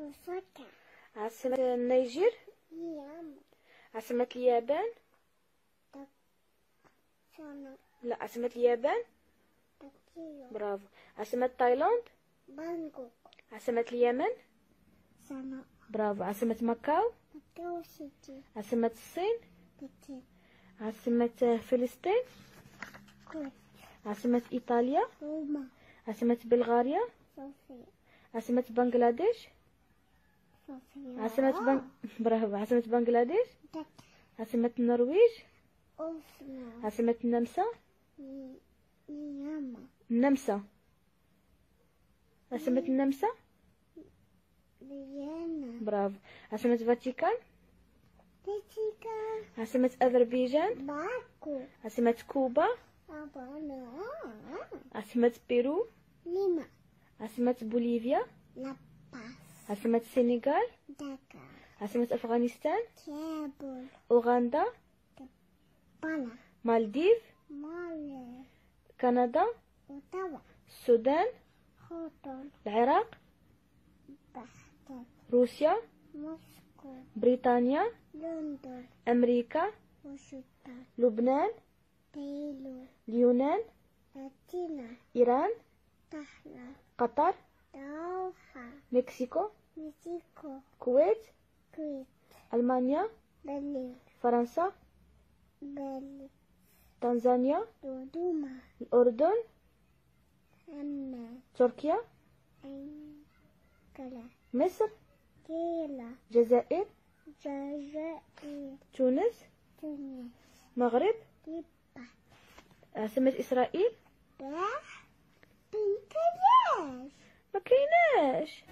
أوساكا. عاصمة النيجر. ياما. عاصمة اليابان. سانا. لا، عاصمة اليابان. طوكيو. برافو. عاصمة تايلاند. بانكوك. عاصمة اليمن. سانا. برافو. عاصمة ماكاو. ماكاو سيتي. عاصمة الصين. بكين. عاصمة فلسطين. كويت. عاصمة إيطاليا. روما. عاصمة بلغاريا. صوفيا. عاصمة بنغلاديش. صوفيا. برافو. عاصمة بنغلاديش. دكا. عاصمة النرويج. أوسلو. عاصمة النمسا. ياما. النمسا. عاصمة النمسا. فيينا. برافو. عاصمة فاتيكان. بلجيكا. عاصمة أذربيجان. باكو. عاصمة كوبا. أبانا. عاصمة بيرو. ليما. عاصمة بوليفيا. لاباس. عاصمة السنغال. داكا. عاصمة أفغانستان. كابول. أوغندا. بالا. مالديف. مالي. كندا. أوتاوا. السودان. خوتون. العراق. بغداد. روسيا. موسكو. بريطانيا. لندن. أمريكا. واشنطن. لبنان. بيرو. اليونان. أثينا. إيران. طحنا. قطر. دوحة. مكسيكو. مكسيكو. الكويت. كويت. ألمانيا. برلين. فرنسا. برلين. تنزانيا. دودوما. الأردن. أما. تركيا. أنقرة. مصر. كيلا. الجزائر. جزائر. تونس. تونس. مغرب. ليبيا. عاصمة إسرائيل. بنكلاش. ما كايناش.